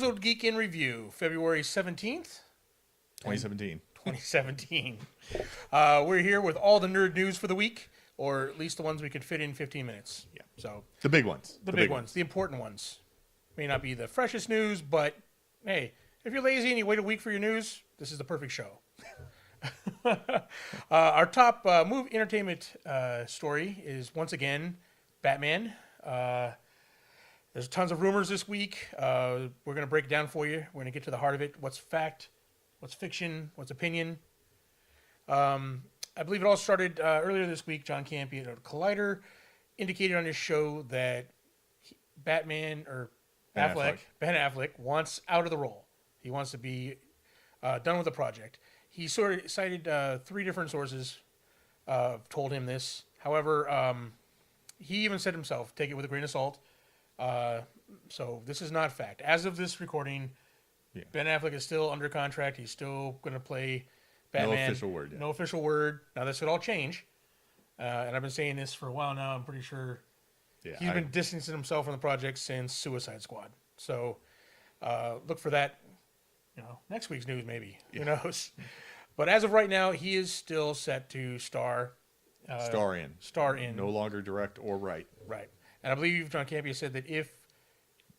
Grizzled Geek in Review, February 17th, 2017. 2017. We're here with all the nerd news for the week, or at least the ones we could fit in 15 minutes. Yeah. So The big ones. the big ones, the important ones. May not be the freshest news, but hey, if you're lazy and you wait a week for your news, this is the perfect show. Our top entertainment story is once again Batman. There's tons of rumors this week. We're going to break it down for you. We're going to get to the heart of it. What's fact? What's fiction? What's opinion? I believe it all started earlier this week. John Campion of Collider indicated on his show that Ben Affleck wants out of the role. He wants to be done with the project. He sort of cited 3 different sources told him this. However, he even said himself, take it with a grain of salt. So this is not fact. As of this recording, Ben Affleck is still under contract. He's still going to play Batman. No official word yet. No official word. Now, this could all change. And I've been saying this for a while now. I'm pretty sure he's been distancing himself from the project since Suicide Squad. So look for that, next week's news maybe. Who knows? But as of right now, he is still set to star in. No longer direct or write. Right. And I believe John Campia said that if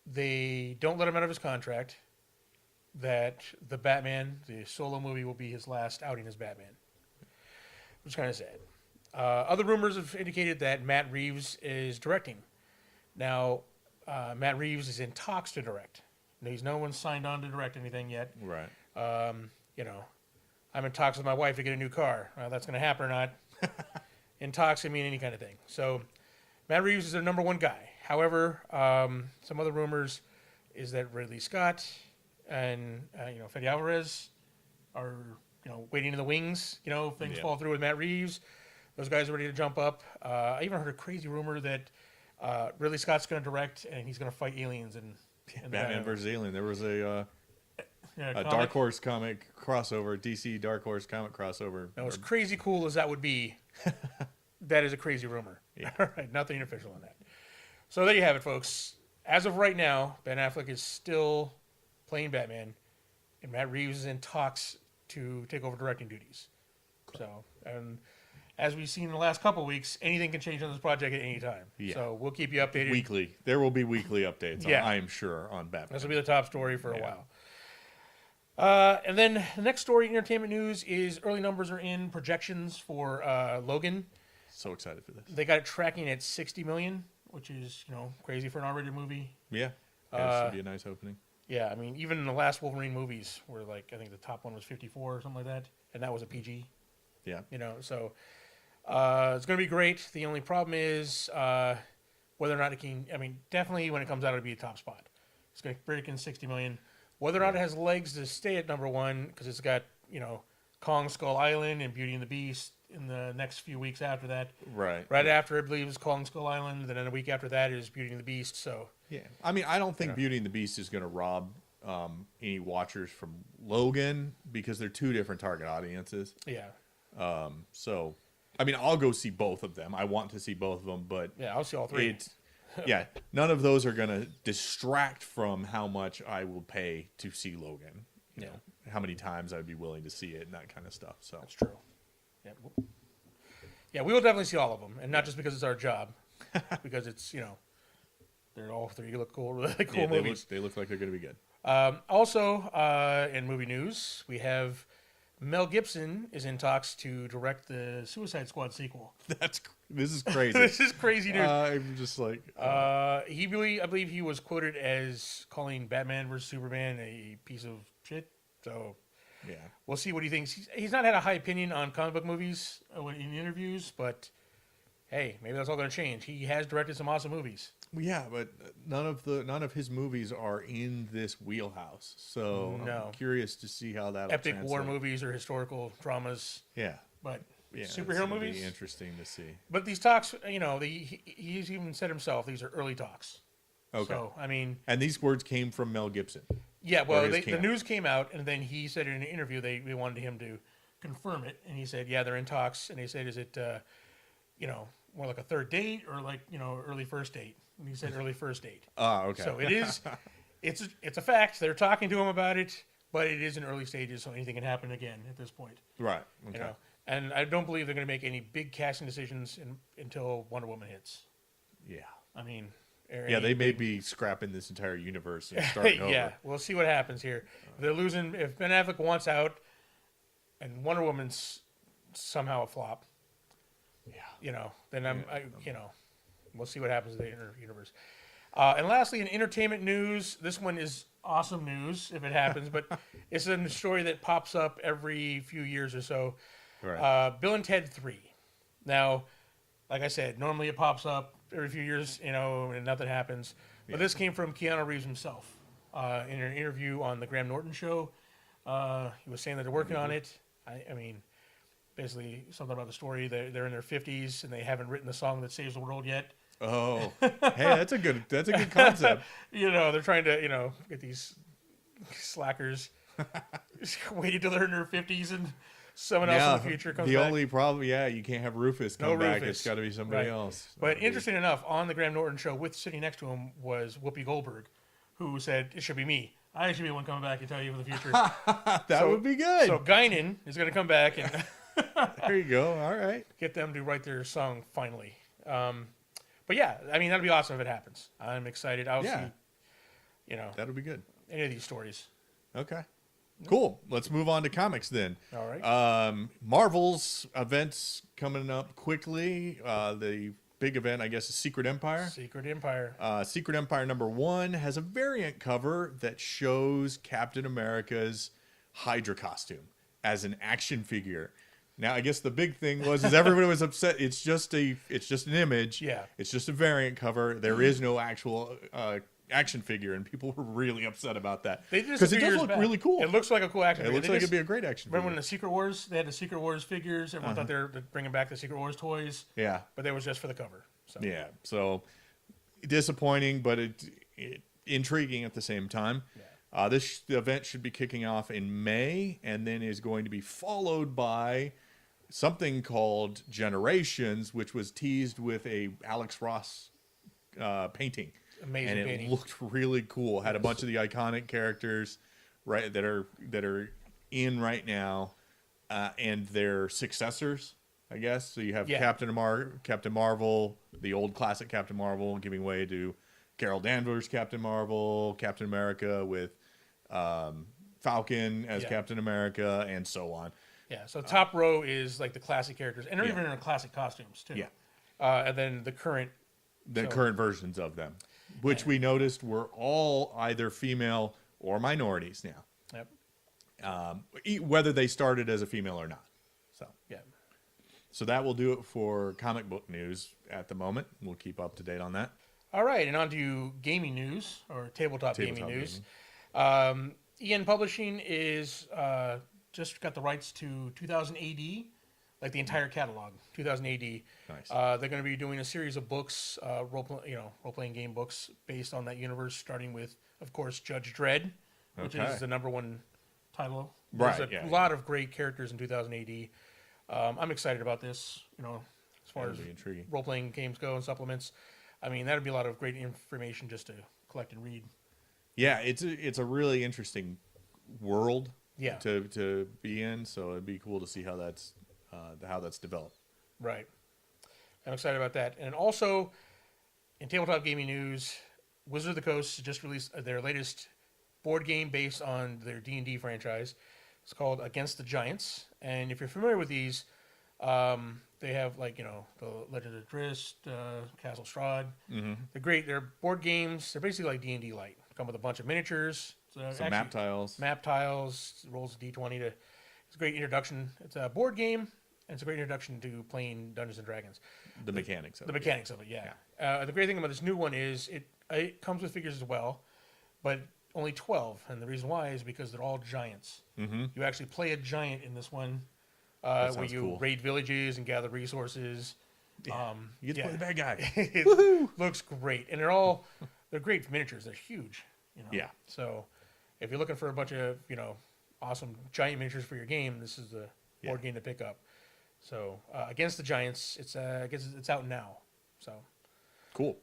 they don't let him out of his contract, that the Batman, the solo movie, will be his last outing as Batman. Which is kind of sad. Other rumors have indicated that Matt Reeves is directing. Now, Matt Reeves is in talks to direct. No one's signed on to direct anything yet. Right. I'm in talks with my wife to get a new car. That's going to happen or not. In talks, I mean any kind of thing. So, Matt Reeves is their number one guy. However, some other rumors is that Ridley Scott and Fede Alvarez are waiting in the wings. Things fall through with Matt Reeves. Those guys are ready to jump up. I even heard a crazy rumor that Ridley Scott's going to direct and he's going to fight aliens in Batman vs. Alien. There was a comic. Dark Horse comic crossover, DC Dark Horse comic crossover. Now, as crazy cool as that would be, that is a crazy rumor. Yeah. All right, nothing official on that. So there you have it, folks. As of right now, Ben Affleck is still playing Batman, and Matt Reeves is in talks to take over directing duties. So, and as we've seen in the last couple of weeks, anything can change on this project at any time. Yeah. So we'll keep you updated. Weekly. There will be weekly updates, I am sure, on Batman. This will be the top story for a while. And then the next story in entertainment news is early numbers are in, projections for Logan. So excited for this. They got it tracking at 60 million, which is, crazy for an R-rated movie. Yeah. It should be a nice opening. Yeah, I mean, even in the last Wolverine movies, where I think the top one was 54 or something like that, and that was a PG. Yeah. So it's going to be great. The only problem is whether or not it can. I mean, definitely when it comes out, it'll be a top spot. It's going to break in 60 million. Whether or not it has legs to stay at number one, because it's got Kong Skull Island and Beauty and the Beast in the next few weeks after that. Right. Right after, I believe, is Kong Skull Island. Then a week after that is Beauty and the Beast. So yeah, I mean, I don't think Beauty and the Beast is going to rob any watchers from Logan because they're 2 different target audiences. Yeah. So, I mean, I'll go see both of them. I want to see both of them, but yeah, I'll see all 3. None of those are going to distract from how much I will pay to see Logan. You know, how many times I'd be willing to see it and that kind of stuff. So that's true. Yeah, we will definitely see all of them, and not just because it's our job, because it's they're all 3 look cool, really cool movies. They look like they're going to be good. Also, in movie news, we have Mel Gibson is in talks to direct the Suicide Squad sequel. This is crazy. This is crazy news. I'm just like... I believe he was quoted as calling Batman vs. Superman a piece of shit. So yeah, we'll see what he thinks. He's not had a high opinion on comic book movies in interviews, but hey, maybe that's all going to change. He has directed some awesome movies. Yeah, but none of his movies are in this wheelhouse. So I'm curious to see how that epic war movies or historical dramas. Yeah, but superhero movies be interesting to see. But these talks, he's even said himself, these are early talks. Okay, so I mean, and these words came from Mel Gibson. Yeah, well, the news came out, and then he said in an interview they wanted him to confirm it, and he said, yeah, they're in talks, and they said, is it more like a third date or early first date? And he said early first date. Oh, okay. So it is it's a fact. They're talking to him about it, but it is in early stages, so anything can happen again at this point. Right. Okay. You know, and I don't believe they're going to make any big casting decisions until Wonder Woman hits. Yeah. I mean, Yeah, they may be scrapping this entire universe and starting over. Yeah, we'll see what happens here. If they're losing. If Ben Affleck wants out, and Wonder Woman's somehow a flop, then we'll see what happens in the universe. And lastly, in entertainment news, this one is awesome news if it happens, but it's a story that pops up every few years or so. Right. Bill and Ted 3. Now, like I said, normally it pops up every few years, and nothing happens. But this came from Keanu Reeves himself. In an interview on the Graham Norton show, he was saying that they're working on it. I mean, basically something about the story. They're in their 50s and they haven't written the song that saves the world yet. Oh, hey, that's a good concept. They're trying to, get these slackers waiting till they're in their 50s and someone else in the future comes back. The only problem, you can't have Rufus come back. Rufus. It's got to be somebody else. But interesting enough, on the Graham Norton show, sitting next to him was Whoopi Goldberg, who said, it should be me. I should be the one coming back and tell you for the future. That would be good. So Guinan is going to come back and there you go. All right. get them to write their song finally. But yeah, I mean, that'd be awesome if it happens. I'm excited. I'll see, that'll be good. any of these stories. Okay. Cool. Let's move on to comics then. All right. Marvel's events coming up quickly. The big event, I guess, is Secret Empire. Secret Empire. Secret Empire #1 has a variant cover that shows Captain America's Hydra costume as an action figure. Now, I guess the big thing is everybody was upset. It's just an image. Yeah. It's just a variant cover. There is no actual action figure, and people were really upset about that They did this because a it few does years look back. really cool. It looks like a cool action It figure. looks like it'd be a great action Remember figure. when the Secret Wars, they had the Secret Wars figures? Everyone thought they were bringing back the Secret Wars toys. Yeah. But they was just for the cover. So. Yeah. So disappointing, but it intriguing at the same time. Yeah. This event should be kicking off in May, and then is going to be followed by something called Generations, which was teased with a Alex Ross painting. Amazing and it painting. looked really cool. Had a bunch of the iconic characters that are in right now, and their successors, I guess. So you have Captain Marvel, the old classic Captain Marvel, giving way to Carol Danvers' Captain Marvel, Captain America with Falcon as Captain America, and so on. Yeah, so top row is like the classic characters, and they're even in classic costumes too. Yeah. And then the current Versions of them, which we noticed were all either female or minorities now. Yep. Whether they started as a female or not. Yeah. So that will do it for comic book news at the moment. We'll keep up to date on that. All right, and on to gaming news, or tabletop gaming news. EN Publishing is just got the rights to 2000 AD, like the entire catalog, 2000 AD. Nice. They're going to be doing a series of books, role-playing game books based on that universe, starting with, of course, Judge Dredd, which is the #1 title. There's a lot of great characters in 2000 AD. I'm excited about this, as far as role-playing games go and supplements. I mean, that'd be a lot of great information just to collect and read. Yeah, it's a really interesting world Yeah. to be in, so it'd be cool to see how that's developed. Right. I'm excited about that. And also, in tabletop gaming news, Wizard of the Coast just released their latest board game based on their D&D franchise. It's called Against the Giants. And if you're familiar with these, they have the Legend of Drizzt, Castle Strahd. Mm-hmm. They're great. They're board games. They're basically like D&D light. Come with a bunch of miniatures. Some map tiles. Map tiles. Rolls a D20 to. It's a great introduction. It's a board game, and it's a great introduction to playing Dungeons and Dragons. The mechanics of it. The mechanics of it, yeah. The great thing about this new one is it comes with figures as well, but only 12. And the reason why is because they're all giants. Mm-hmm. You actually play a giant in this one, where you raid villages and gather resources. Yeah. You get to play the bad guy. It looks great, and they're great miniatures. They're huge. Yeah. So if you're looking for a bunch of awesome giant miniatures for your game, this is the board game to pick up. So Against the Giants, it's out now. So cool.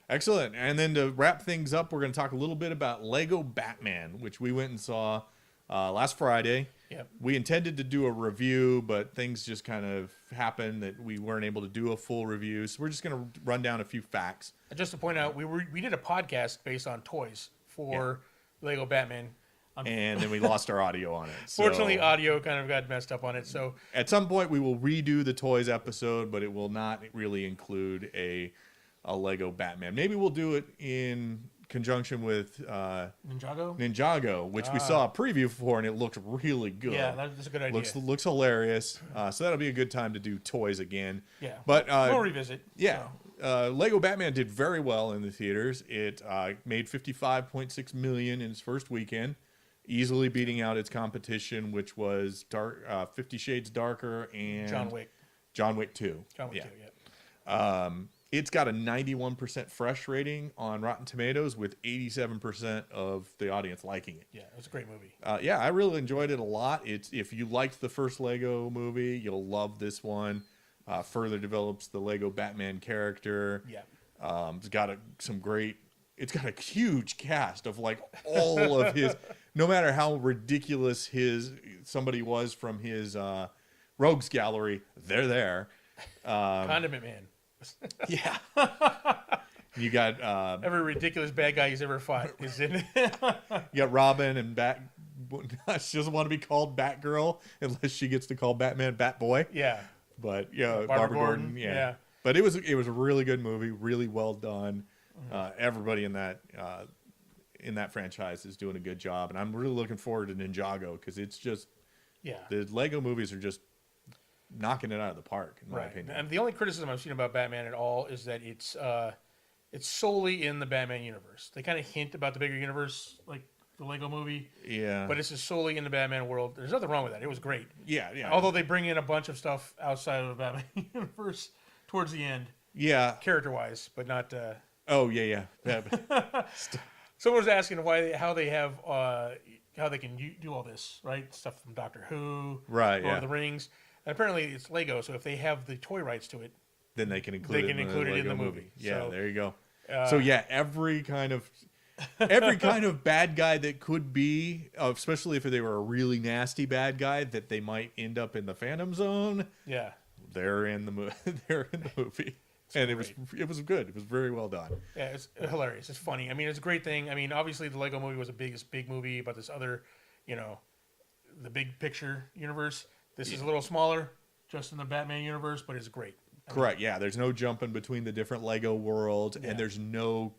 Excellent. And then to wrap things up, we're going to talk a little bit about Lego Batman, which we went and saw last Friday. Yep. We intended to do a review, but things just kind of happened that we weren't able to do a full review. So we're just going to run down a few facts. Just to point out, we did a podcast based on toys for Lego Batman. And then we lost our audio on it. So Fortunately, audio kind of got messed up on it. So at some point, we will redo the toys episode, but it will not really include a Lego Batman. Maybe we'll do it in conjunction with Ninjago, which we saw a preview for, and it looked really good. Yeah, that's a good idea. Looks hilarious. So that'll be a good time to do toys again. Yeah, but we'll revisit. Yeah. So. Lego Batman did very well in the theaters. It made $55.6 million in its first weekend, easily beating out its competition, which was 50 Shades Darker and John Wick 2. John Wick 2, yeah. It's got a 91% fresh rating on Rotten Tomatoes, with 87% of the audience liking it. Yeah, it was a great movie. Yeah, I really enjoyed it a lot. If you liked the first Lego movie, you'll love this one. Further develops the Lego Batman character. Yeah. It's got it's got a huge cast of like all of his, no matter how ridiculous somebody was from his rogues gallery, they're there. Condiment Man. Yeah. You got every ridiculous bad guy he's ever fought is in it. You got Robin and she doesn't want to be called Batgirl unless she gets to call Batman Batboy. Yeah. But Barbara Gordon. Yeah. But it was a really good movie, really well done. Everybody in that franchise is doing a good job, and I'm really looking forward to Ninjago, because it's just the Lego movies are just knocking it out of the park, in my opinion. And the only criticism I've seen about Batman at all is that it's solely in the Batman universe. They kind of hint about the bigger universe, like the Lego movie. Yeah. But it's just solely in the Batman world. There's nothing wrong with that. It was great. Yeah, yeah. Although they bring in a bunch of stuff outside of the Batman universe towards the end. Yeah. Character-wise, but not... Oh, yeah. Someone was asking how they can do all this, right? Stuff from Doctor Who, right? Lord of the Rings. And apparently it's Lego, so if they have the toy rights to it, then they can include it in the movie. Yeah, so, there you go. So yeah, every kind of bad guy that could be, especially if they were a really nasty bad guy that they might end up in the Phantom Zone. Yeah, they're in the movie. And it was good. It was very well done. Yeah, it's hilarious. It's funny. I mean, it's a great thing. I mean, obviously the Lego movie was a big movie about this other, the big picture universe. This is a little smaller, just in the Batman universe, but it's great. Correct. Yeah, there's no jumping between the different Lego worlds, and there's no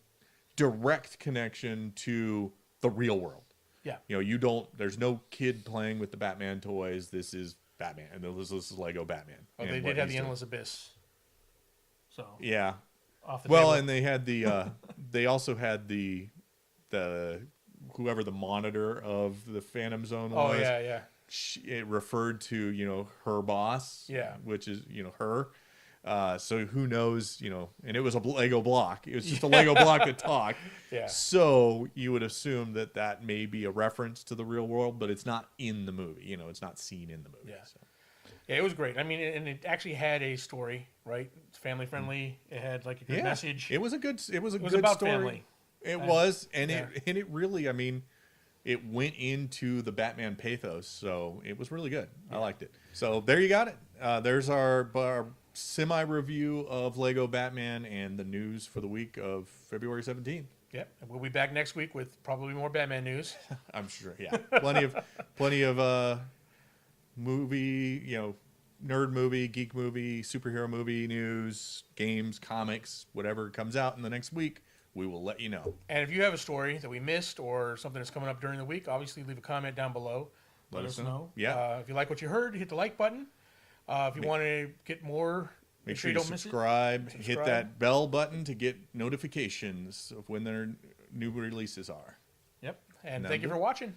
direct connection to the real world. Yeah. There's no kid playing with the Batman toys. This is Batman, and this is Lego Batman. Oh, they did have the Endless Abyss. So yeah. Off the table. And they had they also had the whoever the monitor of the Phantom Zone was. Oh yeah. It referred to her boss, which is her. So who knows, and it was a Lego block. It was just a Lego block that talked. Yeah. So you would assume that may be a reference to the real world, but it's not in the movie. It's not seen in the movie. Yeah. So. Yeah, it was great. I mean, and it actually had a story, right? It's family friendly. It had like a good message. It was a good good about story. Family. It was, and it really, I mean, it went into the Batman pathos, so it was really good. I liked it. So there you got it. There's our semi-review of Lego Batman and the news for the week of February 17th. Yep, and we'll be back next week with probably more Batman news. I'm sure. Yeah, plenty of movie, nerd movie, geek movie, superhero movie news, games, comics, whatever comes out in the next week, we will let you know. And if you have a story that we missed or something that's coming up during the week, obviously leave a comment down below. Let us know. Yeah. If you like what you heard, hit the like button. If you want to get more, make sure you don't miss it. Subscribe. Hit that bell button to get notifications of when their new releases are. Yep. And thank you for watching.